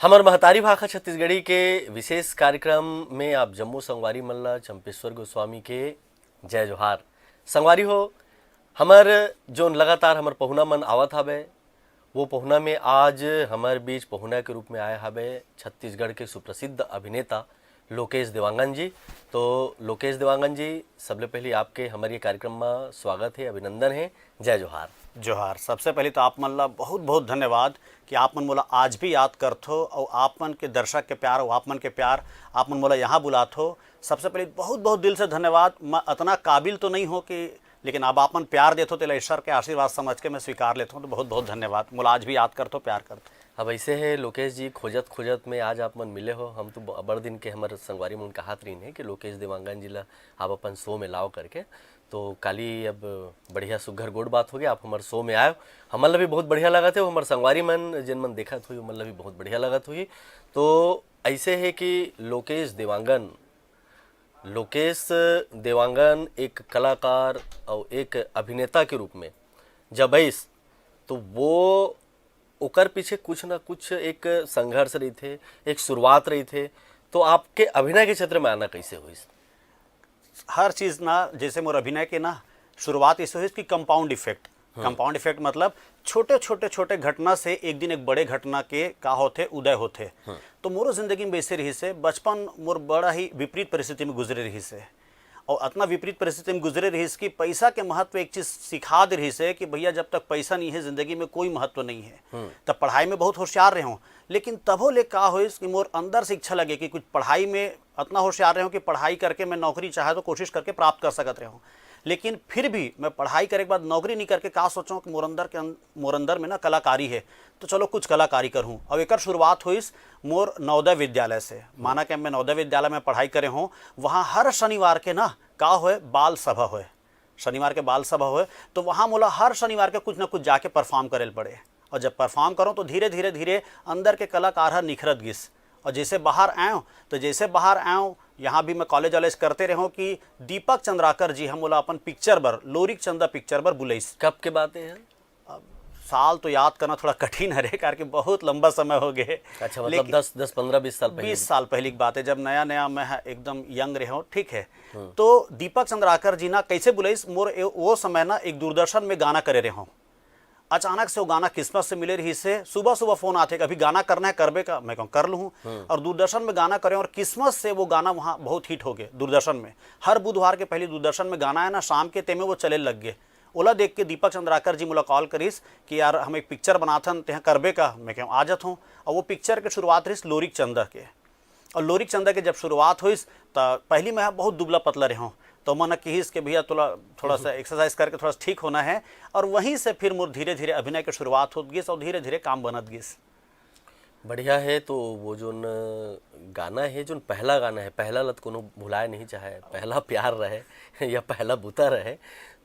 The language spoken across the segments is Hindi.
हमार महतारी भाषा छत्तीसगढ़ी के विशेष कार्यक्रम में आप जम्मू संगवारी मल्ला चंपेश्वर गोस्वामी के जय जोहार। संगवारी हो, हमार जो लगातार हमार पहुना मन आवत हवे वो पहुना में आज हमार बीच पहुना के रूप में आए हवे छत्तीसगढ़ के सुप्रसिद्ध अभिनेता लोकेश देवांगन जी। तो लोकेश देवांगन जी, सबले पहले आपके हमारे कार्यक्रम में स्वागत है, अभिनंदन है, जय जोहार। जोहार। सबसे पहले तो आप मन ला बहुत बहुत धन्यवाद कि आप मन मोला आज भी याद करथो और आप मन के दर्शक के प्यार और आप मन के प्यार आप मन मोला यहाँ बुलाथो। सबसे पहले बहुत बहुत दिल से धन्यवाद। मैं इतना काबिल तो नहीं हो कि, लेकिन अब आप मन प्यार देथो तो ईश्वर के आशीर्वाद समझ के मैं स्वीकार लेता हूँ। तो बहुत बहुत धन्यवाद। मोला आज भी याद करथो, प्यार करथो। अब ऐसे है लोकेश जी, खोजत खोजत में आज आप मन मिले हो। हम तो बड़ दिन के हमारे संगवारी में कहात रही है कि लोकेश देवांगन जी ला आप अपन शो में लाओ करके। तो काली अब बढ़िया सुघर गोड़ बात हो गया, आप हमारे शो में आए, हमन भी बहुत बढ़िया लगत है। हमारे संगवारी मन जिन मन देखत हुई उमन भी बहुत बढ़िया लगत हुई। तो ऐसे है कि लोकेश देवांगन एक कलाकार और एक अभिनेता के रूप में जब आइस तो वो ओकर पीछे कुछ ना कुछ एक संघर्ष रही थे, एक शुरुआत रही थे। तो आपके अभिनय के क्षेत्र में आना कैसे हुई? हर चीज़ ना, जैसे मोर अभिनय के ना शुरुआत ऐसे हुई कि कंपाउंड इफेक्ट। कंपाउंड इफेक्ट मतलब छोटे छोटे छोटे घटना से एक दिन एक बड़े घटना के का होते उदय होते। तो मोरो जिंदगी में वैसे रही से, बचपन मोर बड़ा ही विपरीत परिस्थिति में गुजरे रही से, और इतना विपरीत परिस्थिति में गुजरे रही कि पैसा के महत्व एक चीज़ सिखा दे रही से कि भैया जब तक पैसा नहीं है जिंदगी में कोई महत्व नहीं है। तब पढ़ाई में बहुत होशियार रहे हूँ, लेकिन तबो ले का हो कि मोर अंदर से इच्छा लगे कि कुछ पढ़ाई में इतना होशियार रहे हूँ कि पढ़ाई करके मैं नौकरी चाहे तो कोशिश करके प्राप्त कर सकते रहे हूँ। लेकिन फिर भी मैं पढ़ाई करे के बाद नौकरी नहीं करके का सोचूं कि मोर अंदर में ना कलाकारी है, तो चलो कुछ कलाकारी करूँ। अब एक शुरुआत हुई मोर नवोदय विद्यालय से। माना कि मैं नवोदय विद्यालय में पढ़ाई करे हूँ, वहाँ हर शनिवार के ना का होए बाल सभा होए, शनिवार के बाल सभा होए। तो वहाँ मोला हर शनिवार के कुछ ना कुछ जाके परफॉर्म करे पड़े, और जब परफॉर्म करो तो धीरे धीरे धीरे अंदर के कलाकार निखरत गिस। और जैसे बाहर आयो यहाँ भी मैं कॉलेज वॉलेज करते रहो कि दीपक चंद्राकर जी हम बोला अपन पिक्चर बर लोरिक चंदा पिक्चर बर बुलाइस। कब के बातें हैं? साल तो याद करना थोड़ा कठिन है रे, कारण बहुत लंबा समय हो गए। अच्छा, मतलब 10-15-20 साल पहले? 20 साल पहले की बात है, जब नया नया मैं एकदम यंग रहा हूँ, ठीक है। तो दीपक चंद्राकर जी ना कैसे बुलाइस, मोर वो समय ना एक दूरदर्शन में गाना करे रहे हूँ। अचानक से वो गाना किस्मत से मिले रही से, सुबह सुबह फोन आते कि अभी गाना करना है, करबे का? मैं कहूँ कर लूँ। और दूरदर्शन में गाना करें, और किस्मत से वो गाना वहाँ बहुत हिट हो गए दूरदर्शन में। हर बुधवार के पहले दूरदर्शन में गाना है ना, शाम के ते में वो चले लग गए। ओला देख के दीपक चंद्राकर जी मुला कॉल करीस कि यार हम एक पिक्चर बनाथन, ते करबे का? मैं कहूँ आ जात हूँ। और वो पिक्चर के शुरुआत रही लोरिक चंदा के। और लोरिक चंदा के जब शुरुआत हुई तो पहली मैं बहुत दुबला पतला रहा हूँ, तो मन कहीस कि भैया थोड़ा सा एक्सरसाइज करके थोड़ा ठीक होना है। और वहीं से फिर मोर धीरे धीरे अभिनय की शुरुआत हो गई और धीरे धीरे काम बनत गई। बढ़िया है। तो वो जो गाना है, जो पहला गाना है, पहला लत कोनो भुलाए नहीं चाहे, पहला प्यार रहे या पहला बुता रहे,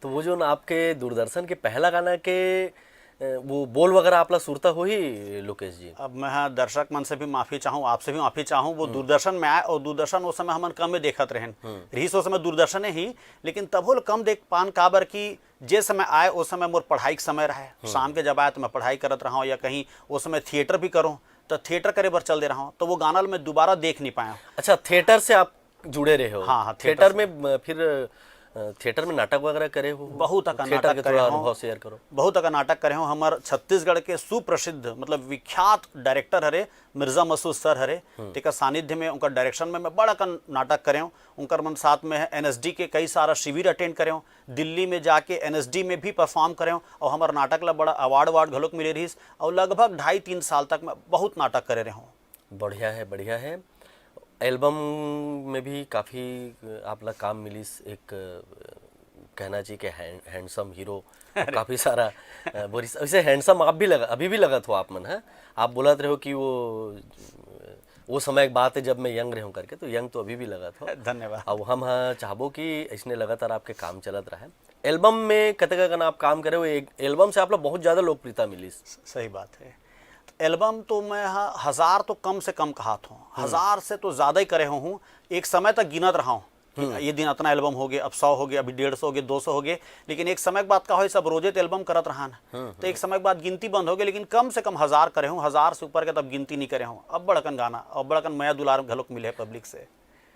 तो वो जो आपके दूरदर्शन के पहला गाना के वो बोल वगैरह आपला सुरता हो ही लोकेश जी? अब मैं दर्शक मन से भी माफ़ी चाहूँ, आपसे भी माफ़ी चाहूँ। वो दूरदर्शन में आए, और दूरदर्शन उस समय हमन कम में देखत रहन रही उस समय दूरदर्शन ही, लेकिन तब कम देख पान काबर की जे समय आए उस समय मोर पढ़ाई के समय रहे। शाम के जब आए तो मैं पढ़ाई करत रहा हूँ, या कहीं उस समय थिएटर भी करूँ तो थिएटर करे बर चल दे रहा हूँ। तो वो गाना मैं दोबारा देख नहीं पाया। अच्छा, थिएटर से आप जुड़े रहे हो? हाँ, थिएटर में फिर थिएटर में नाटक वगैरह करे हो? बहुत नाटक करे हूँ। अनुभव शेयर करो। बहुत नाटक करे हूँ। हमार छत्तीसगढ़ के सुप्रसिद्ध मतलब विख्यात डायरेक्टर हरे मिर्जा मसूद सर हरे, तेकर सानिध्य में उनका डायरेक्शन में मैं बड़ा नाटक करे हूँ। उनकर मन साथ में है एनएसडी के कई सारा शिविर अटेंड करे हूँ, दिल्ली में जाके एनएसडी में भी परफॉर्म करे हूँ। और हमार नाटक ला बड़ा अवार्ड घलोक मिले रही, और लगभग 2.5-3 साल तक मैं बहुत नाटक करे रहा हूँ। बढ़िया है, बढ़िया है। एल्बम में भी काफ़ी आप लोग काम मिलीस, एक कहना चाहिए कि हैंडसम हीरो काफ़ी सारा बोरिस। वैसे हैंडसम आप भी अभी भी लगत हो आप मन है? आप बोलत रहे हो कि वो समय एक बात है जब मैं यंग रहूँ करके, तो यंग तो अभी भी लगत हो। धन्यवाद। अब हम चाहबो कि इसने लगातार आपके काम चलत रहे। एल्बम में कतका गना आप काम करे हो, एक एल्बम से आप लोग बहुत ज़्यादा लोकप्रियता मिलीस। सही बात है। एल्बम तो मैं 1000 तो कम से कम कहा था, 1000 से तो ज़्यादा ही करे हूँ। एक समय तक गिनत रहा हूँ कि ये दिन इतना एल्बम हो गए, अब 100 हो गए, अभी 150 हो गए, 200 हो गए। लेकिन एक समय के बाद का हो, सब रोजे तो एल्बम करत रहा तो एक समय के बाद गिनती बंद हो गई। लेकिन कम से कम 1000 करे हूँ, 1000 से ऊपर के तब गिनती नहीं करे हूँ। अब बड़कन गाना, अब बड़कन मया दुलार घलोक मिले पब्लिक से।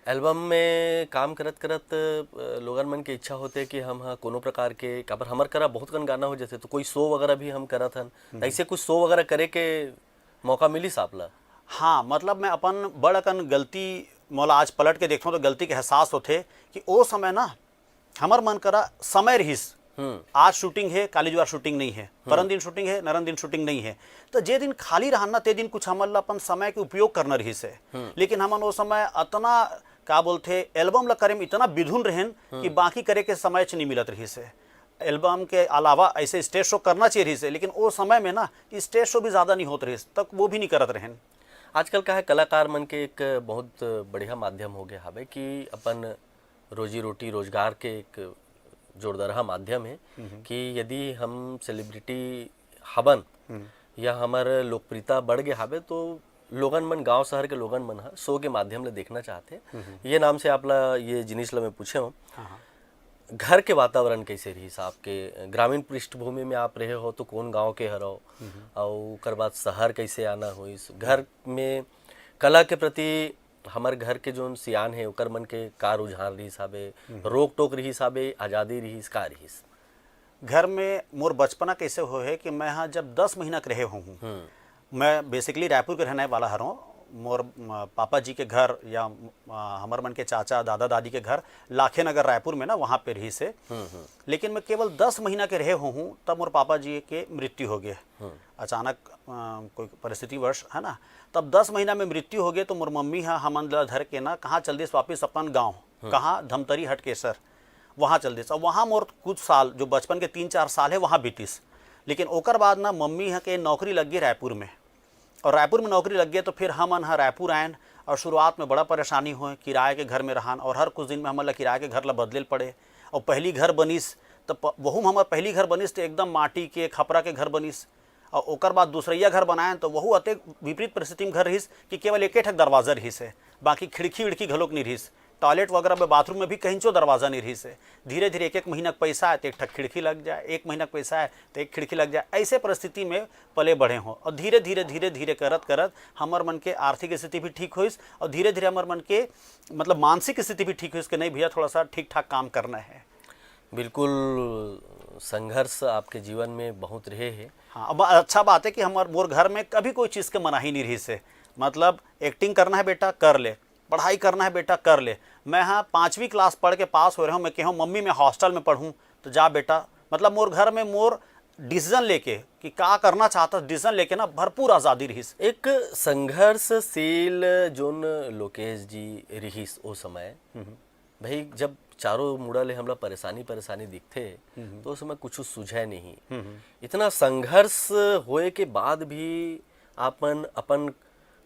एल्बम में काम करत करत लोगन मन के इच्छा होते कि हम हाँ कोनो प्रकार के काबर हमर करा बहुत कन गाना हो जैसे तो कोई शो वगैरह भी हम करत हन, ऐसे कुछ शो वगैरह करे के मौका मिलिस आपला? हाँ, मतलब मैं अपन बड़कन गलती मौला आज पलट के देखता हूँ तो गलती के एहसास होते कि ओ समय ना हमर मन करा समय रहीस, आज शूटिंग है, काली जुआर शूटिंग नहीं है, परम दिन शूटिंग है, नरम दिन शूटिंग नहीं है। तो जे दिन खाली रहन ना ते दिन कुछ हमन अपन समय के उपयोग करना रही से। लेकिन हमन वो समय इतना का बोलते एल्बम ला करे में इतना विधुन रहन कि बाकी करे के समय नहीं मिलत रही से। एल्बम के अलावा ऐसे स्टेज शो करना चाहिए रही से, लेकिन वो समय में ना स्टेज शो भी ज़्यादा नहीं होते रही, तक वो भी नहीं करत रहन। आजकल का है कलाकार मन के एक बहुत बढ़िया माध्यम हो गया हवे कि अपन रोजी रोटी रोजगार के एक जोरदार माध्यम है कि यदि हम सेलिब्रिटी हबन या हमार लोकप्रियता बढ़ गया हवे तो लोगन मन, गांव शहर के लोगन मन शो के माध्यम ले देखना चाहते। ये नाम से आपला ये जिनिस ला मैं पूछे हूँ, घर के वातावरण कैसे रही आपके? ग्रामीण पृष्ठभूमि में आप रहे हो तो कौन गांव के हरो और उकर बाद शहर कैसे आना हो? इस घर में कला के प्रति हमार घर के जो सियान है उकर मन के का रुझान रही साबे, रोक टोक रही साबे, आज़ादी रही का रही? घर में मोर बचपना कैसे हो है कि मैं यहाँ जब 10 महीना के रहे हूँ, मैं बेसिकली रायपुर के रहने वाला हूँ। मोर पापा जी के घर या हमार मन के चाचा दादा दादी के घर लाखे नगर रायपुर में ना, वहाँ पे रही से। लेकिन मैं केवल 10 महीना के रहे हूँ तब मोर पापा जी के मृत्यु हो गए अचानक, कोई परिस्थिति वर्ष है ना। तब 10 महीना में मृत्यु हो गए तो मोर मम्मी हाँ हमन धर के ना कहाँ चल दिस वापिस अपन गाँव, कहाँ धमतरी हटकेसर, वहाँ चल दिस। और वहाँ मोर कुछ साल जो बचपन के 3-4 साल है वहाँ बीतीस। लेकिन ओकर बाद ना मम्मी हाँ के नौकरी लग गई रायपुर में, और रायपुर में नौकरी लग गई तो फिर हम हाँ रायपुर आयन। और शुरुआत में बड़ा परेशानी हुए, किराए के घर में रहन, और हर कुछ दिन में हमन ला किराए के घर ला बदले पड़े। और पहली घर बनिस तो वहू हमार पहली घर बनिस तो एकदम माटी के खपरा के घर बनिस। और ओकर बाद दूसरैया घर बनाए तो वहू अतेक विपरीत परिस्थिति में घर रहीस कि केवल एक ठक दरवाजा रहीस है, बाकी खिड़की विड़की घलोक नहीं रहीस। टॉयलेट वगैरह में बाथरूम में भी कहीं चो दरवाजा नहीं रही से। धीरे धीरे एक महीना का पैसा है तो एक ठक खिड़की लग जाए, एक महीना का पैसा है तो एक खिड़की लग जाए। ऐसे परिस्थिति में पले बढ़े हों और धीरे धीरे धीरे धीरे करत करत हमार मन के आर्थिक स्थिति भी ठीक होइस और धीरे धीरे हमार मन के मतलब मानसिक स्थिति भी ठीक होइस कि नहीं भैया थोड़ा सा ठीक ठाक काम करना है। बिल्कुल, संघर्ष आपके जीवन में बहुत रहे हैं। हाँ, अब अच्छा बात है कि हमारे मोर घर में कभी कोई चीज़ के मनाही नहीं रही से। मतलब एक्टिंग करना है बेटा कर ले, पढ़ाई करना है बेटा कर ले। मैं हाँ 5वीं क्लास पढ़ के पास हो रहा हूँ, मैं कहूँ मम्मी मैं हॉस्टल में पढ़ूँ तो जा बेटा। मतलब मोर घर में मोर डिसीजन लेके कि क्या करना चाहता डिसीजन लेके ना भरपूर आज़ादी रहीस। एक संघर्षशील जोन लोकेश जी रहीस ओ समय, भाई जब चारों मुड़ा ले हमला परेशानी दिखते तो उस समय कुछ सूझे नहीं। इतना संघर्ष होए के बाद भी आपन अपन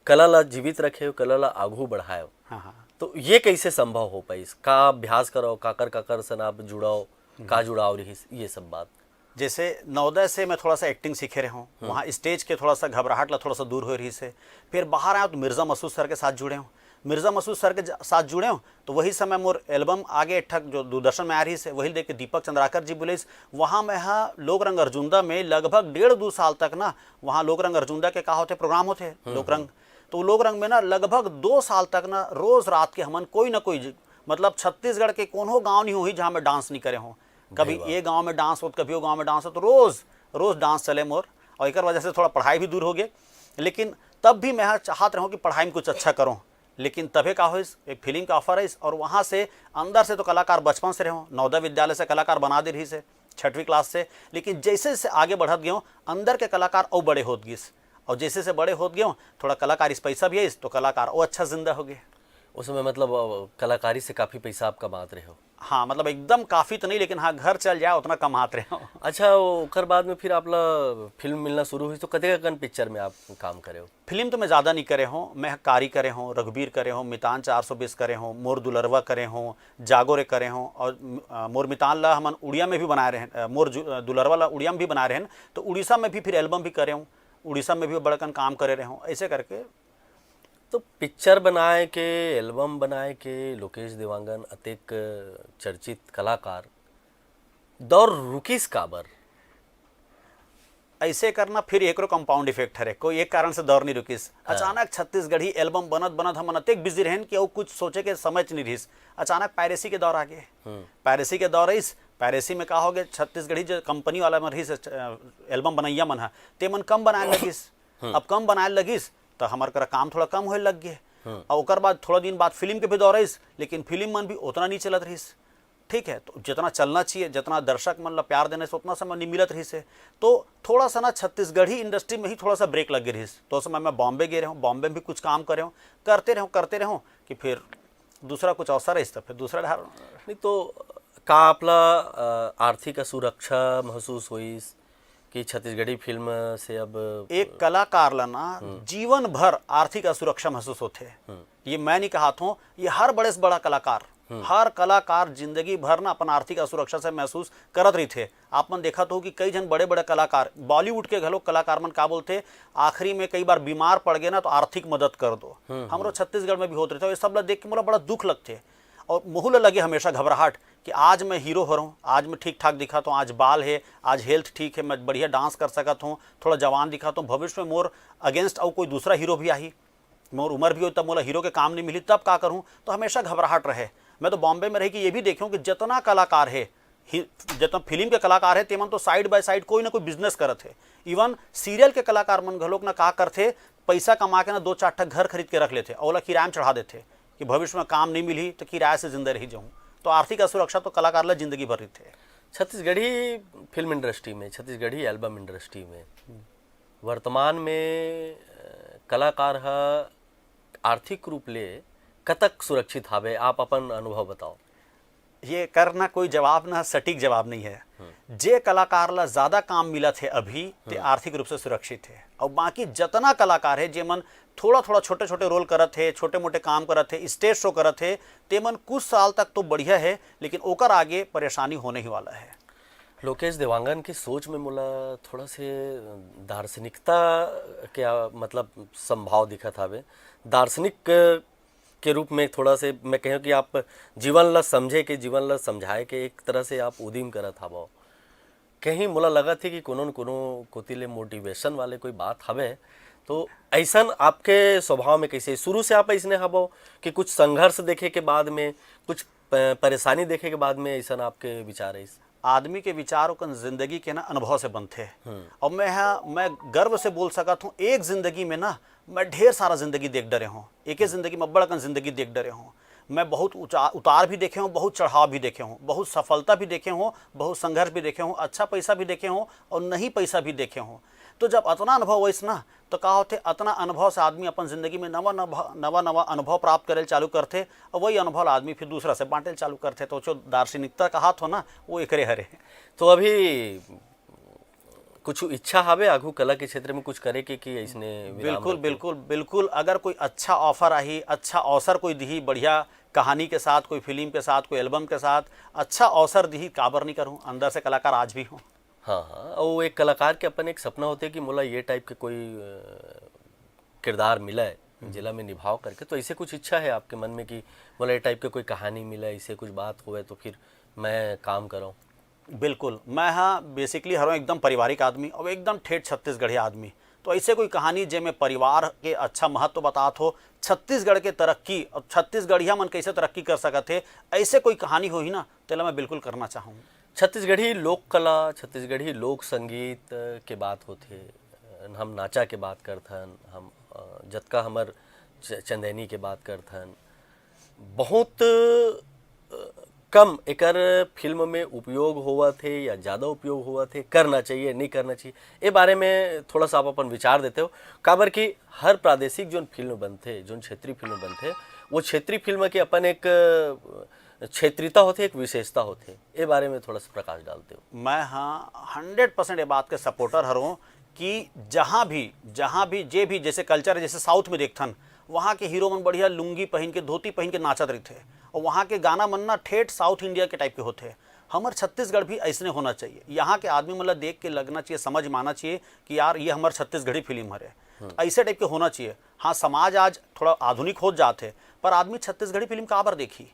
कला ला जीवित रखे, कला ला आगू बढ़ाए। हाँ। तो ये कैसे संभव हो पाई? का अभ्यास करो, काकर से आप जुड़ाओ, का जुड़ाव रही ये सब बात? जैसे नवोदय से मैं थोड़ा सा एक्टिंग सीखे रहा हूँ, वहाँ स्टेज के थोड़ा सा घबराहट ला थोड़ा सा दूर हो रही से। फिर बाहर आया तो मिर्ज़ा मसूद सर के साथ जुड़े हूँ, मिर्ज़ा मसूद सर के साथ जुड़े हूँ तो वही समय मोर एल्बम आगे ठक जो दूरदर्शन में आ रही से वही देख के दीपक चंद्राकर जी बोले। वहाँ मैं हाँ लोक रंग अर्जुंदा में लगभग 1.5-2 साल तक ना वहाँ लोक रंग अर्जुंदा के कहा होते प्रोग्राम होते लोक रंग। तो लोक रंग में ना लगभग 2 साल तक ना रोज़ रात के हमन कोई ना कोई मतलब छत्तीसगढ़ के कोनो गाँव नहीं हुई जहाँ मैं डांस नहीं करे हूँ। कभी ये गांव में डांस हो, कभी वो गांव में डांस हो, तो रोज़ डांस चले मोर। और एक वजह से थोड़ा पढ़ाई भी दूर हो गए। लेकिन तब भी मैं चाहत रहूँ कि पढ़ाई में कुछ अच्छा करूँ। लेकिन तभी का हो एक फिल्म का ऑफर है और वहाँ से अंदर से तो कलाकार बचपन से रहूँ, नवोदय विद्यालय से कलाकार बना दे रही से 6वीं क्लास से। लेकिन जैसे जैसे आगे बढ़त गए अंदर के कलाकार और बड़े होत गए, और जैसे से बड़े होत गए थोड़ा कलाकार इस पैसा भी है तो कलाकार और अच्छा जिंदा हो गए। उस समय मतलब कलाकारी से काफ़ी पैसा आप कमाते रहे हो? हाँ, मतलब एकदम काफ़ी तो नहीं, लेकिन हाँ घर चल जाए उतना कमाते रहे हो। अच्छा, ओकर बाद में फिर आपला फिल्म मिलना शुरू हुई तो कते कन पिक्चर में आप काम करे हो? फिल्म तो मैं ज़्यादा नहीं करे हूँ, मैं कारी करे हूँ, रघुबीर करे हूँ, मितान 420 करे हूँ, मोर दुलरवा करे हूँ, जागोरे करे हूँ। और मोर मितान ला हमन उड़िया में भी बना रहे हैं, मोर दुलरवा ला उड़िया में भी बना रहे हैं। तो उड़ीसा में भी फिर एल्बम भी करे हूँ, उड़ीसा में भी बड़कन काम करे रहे हूँ। ऐसे करके तो पिक्चर बनाए के, एल्बम बनाए के लोकेश देवांगन अतेक चर्चित कलाकार दौर रुकिस काबर? ऐसे करना फिर एक कंपाउंड इफेक्ट हरे, कोई एक कारण से दौर नहीं रुकिस। अचानक छत्तीसगढ़ी एल्बम बनत बनत हम अतेक बिजी रहन कि वो कुछ सोचे के समझ नहीं रहिस। अचानक पायरेसी के दौर आ गए। पायरेसी के दौर रहीस, पायरेसी में का हो गए, छत्तीसगढ़ी जो कंपनी वाला मन रहीस एल्बम बनैया मन है ते मन कम बनाए लगिस। अब कम बनाए लगिस तो हमार करा काम थोड़ा कम होए लग गए। और ओकर बाद थोड़ा दिन बाद फिल्म के भी दौर रहीस, लेकिन फिल्म मन भी उतना नहीं चलत रहीस। ठीक है, तो जितना चलना चाहिए, जितना दर्शक मन ला प्यार देने से उतना समय नहीं मिलत रही से, तो थोड़ा सा ना छत्तीसगढ़ी इंडस्ट्री में ही थोड़ा सा ब्रेक लग गई रही। तो समय मैं बॉम्बे गए रहूँ, बॉम्बे में भी कुछ काम करे हूँ, करते रहूँ कि फिर दूसरा कुछ अवसर रही तो फिर दूसरा ढार। नहीं तो का आपला आर्थिक असुरक्षा महसूस हुई कि छत्तीसगढ़ी फिल्म से अब एक कलाकार ला ना जीवन भर आर्थिक असुरक्षा महसूस होते। ये मैं नहीं कहा था, ये हर बड़े से बड़ा कलाकार, हर कलाकार जिंदगी भर ना अपन आर्थिक असुरक्षा से महसूस करत रही थे। आप मन देखा तो कि कई जन बड़े बड़े कलाकार, बॉलीवुड के घलो कलाकार मन का बोलते, आखिरी में कई बार बीमार पड़ गए ना तो आर्थिक मदद कर दो। हमरो छत्तीसगढ़ में भी होते रहे। ये सब ला देख के मोला बड़ा दुख लगते और मुँह लगे हमेशा घबराहट कि आज मैं हीरो हो रहा हूँ, आज मैं ठीक ठाक दिखाता हूँ, आज बाल है, आज हेल्थ ठीक है, मैं बढ़िया डांस कर सकता हूँ, थोड़ा जवान दिखाता हूँ, भविष्य में मोर अगेंस्ट और कोई दूसरा हीरो भी आई, मोर उम्र भी हो तब मोला हीरो के काम नहीं मिली, तब का करूँ। तो हमेशा घबराहट रहे। मैं तो बॉम्बे में रही कि ये भी देखूँ कि जितना कलाकार है, जितना फिल्म के कलाकार है तेमन तो साइड बाय साइड कोई ना कोई बिजनेस करत है। इवन सीरियल के कलाकार मन घलोक ना का करते, पैसा कमा के ना 2-4 ठक घर खरीद के रख लेते, ओला किराया में चढ़ा देते कि भविष्य में काम नहीं मिली तो किराए से जिंदा रही जाऊँ। तो आर्थिक असुरक्षा तो कलाकार ला जिंदगी भर रही थे। छत्तीसगढ़ी फिल्म इंडस्ट्री में, छत्तीसगढ़ी एल्बम इंडस्ट्री में वर्तमान में कलाकार आर्थिक रूप ले कतक सुरक्षित हावे? आप अपन अनुभव बताओ। ये करना कोई जवाब ना, सटीक जवाब नहीं है। जे कलाकार ला ज्यादा काम मिला थे अभी ते आर्थिक रूप से सुरक्षित है, और बाकी जितना कलाकार है जेमन थोड़ा थोड़ा छोटे छोटे रोल करत है, छोटे मोटे काम करत है, स्टेज शो करत है, तेमन कुछ साल तक तो बढ़िया है, लेकिन ओकर आगे परेशानी होने ही वाला है। लोकेश देवांगन की सोच में मोला थोड़ा से दार्शनिकता क्या मतलब संभाव दिखत हावे। दार्शनिक के रूप में थोड़ा से मैं कहूँ कि आप जीवन ला समझे के, जीवन ला समझाए के एक तरह से आप उदीम करत हावो। कहीं मोला लगा थे कि कोनो न कोनो कोतिले मोटिवेशन वाले कोई बात हवे। तो ऐसन आपके स्वभाव में कैसे शुरू से आप ऐसने हवो कि कुछ संघर्ष देखे के बाद में, कुछ परेशानी देखे के बाद में ऐसा आपके विचार है? आदमी के विचारों का जिंदगी के ना अनुभव से बनते हैं। और मैं गर्व से बोल सका हूँ, एक जिंदगी में ना मैं ढेर सारा जिंदगी देख डरे हूँ। एक ही जिंदगी में बड़ा जिंदगी देख डरे हूँ। मैं बहुत उतार भी देखे हूँ, बहुत चढ़ाव भी देखे हूँ, बहुत सफलता भी देखे हूँ, बहुत संघर्ष भी देखे हूँ, अच्छा पैसा भी देखे हूँ और नहीं पैसा भी देखे हूँ। तो जब अतना अनुभव होइस ना तो का होते, अतना अनुभव से आदमी अपन जिंदगी में नवा अनुभव प्राप्त करे चालू करते, और वही अनुभव आदमी फिर दूसरा से बांटे चालू करते। तो जो दार्शनिकता का हाथ हो ना वो एकरे हरे। तो अभी कुछ इच्छा हावे आगू कला के क्षेत्र में कुछ करे कि ऐसने? बिल्कुल अगर कोई अच्छा ऑफर आई, अच्छा अवसर कोई दी, बढ़िया कहानी के साथ, कोई फिल्म के साथ, कोई एल्बम के साथ अच्छा अवसर दी, काबर नहीं करूँ। अंदर से कलाकार आज भी हूँ। हाँ, और एक कलाकार के अपन एक सपना होते कि मोला ये टाइप के कोई किरदार मिला है जिला में निभाव करके। तो ऐसे कुछ इच्छा है आपके मन में कि मोला ये टाइप के कोई कहानी मिला, ऐसे कुछ बात हुए तो फिर मैं काम करूँ? बिल्कुल, मैं हाँ बेसिकली हर एकदम पारिवारिक आदमी और एकदम ठेठ छत्तीसगढ़ी आदमी। तो ऐसे कोई कहानी जिसमें परिवार के अच्छा महत्व बतात हो, छत्तीसगढ़ के तरक्की और छत्तीसगढ़िया मन कैसे तरक्की कर सकते थे, ऐसे कोई कहानी हो ही ना तो मैं बिल्कुल करना चाहूँ। छत्तीसगढ़ी लोक कला, छत्तीसगढ़ी लोक संगीत के बात होते, हम नाचा के बात करथन, हम जतका हमर चंदैनी के बात करथन, बहुत कम एकर फिल्म में उपयोग हुआ थे या ज़्यादा उपयोग हुआ थे, करना चाहिए नहीं करना चाहिए, ये बारे में थोड़ा सा आप अपन विचार देते हो? काबर कि हर प्रादेशिक जो फिल्म बनते, जो क्षेत्रीय फिल्म बनते, वो क्षेत्रीय फिल्म के अपन एक क्षेत्रीयता होती, एक विशेषता होती, ये बारे में थोड़ा सा प्रकाश डालते हो? मैं हाँ 100% ये बात के सपोर्टर हूँ कि जहाँ भी जे भी जैसे कल्चर है, जैसे साउथ में देखथन, वहाँ के हीरो मन बढ़िया लुंगी पहन के, धोती पहन के नाचत रही थे, और वहाँ के गाना मन ना ठेठ साउथ इंडिया के टाइप के होते। हमार छत्तीसगढ़ भी ऐसने होना चाहिए। यहाँ के आदमी मतलब देख के लगना चाहिए, समझ में आना चाहिए कि यार ये हमार छत्तीसगढ़ी फिल्म है। ऐसे टाइप के होना चाहिए। हाँ, समाज आज थोड़ा आधुनिक हो जाते, पर आदमी छत्तीसगढ़ी फिल्म काबर देखी?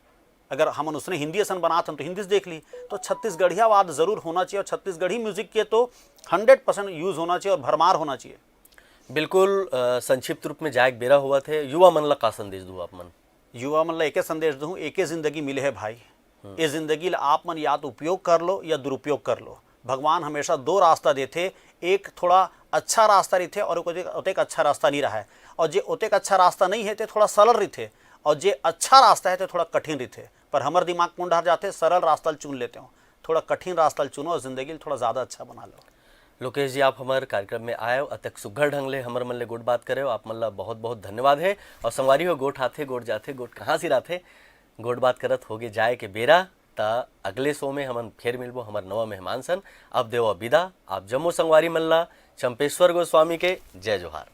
अगर हम उसने हिंदी असन बनात हम तो हिंदी से देख ली, तो छत्तीसगढ़ियावाद जरूर होना चाहिए और छत्तीसगढ़ी म्यूजिक के तो 100% यूज होना चाहिए और भरमार होना चाहिए। बिल्कुल संक्षिप्त रूप में जायक बेरा हुआ थे, युवा मन ला का संदेश दू आप मन? युवा मन ला एके संदेश दूँ, एके जिंदगी मिले है भाई, ये जिंदगी ला आप मन या तो उपयोग कर लो या दुरुपयोग कर लो। भगवान हमेशा दो रास्ता देते, एक थोड़ा अच्छा रास्ता रहते और ओतेक अच्छा रास्ता नहीं रहा है, और जे ओतेक अच्छा रास्ता नहीं है तो थोड़ा सरल रहते, और जे अच्छा रास्ता है तो थोड़ा कठिन रहते। पर हमार दिमाग कौन डर जाते, सरल रास्ता चुन लेते हो, थोड़ा कठिन रास्ता चुनो और जिंदगी थोड़ा ज़्यादा अच्छा बना लो। लोकेश जी, आप हमारे कार्यक्रम में आए हो, अतक सुघर ढंग ले हमर मन ले गोट बात करे हो, आप मन ला बहुत बहुत धन्यवाद है। और संगवारी हो, गोट आथे गोट जाथे, गोट कहाँ से राथे, गोट बात करत होगे जाए के बेरा। ता अगले शो में हमन फिर मिलबो हमार नवा मेहमान सन। अब देव विदा, आप जम्मू संगवारी मन ला चंपेश्वर गोस्वामी के जय जोहार।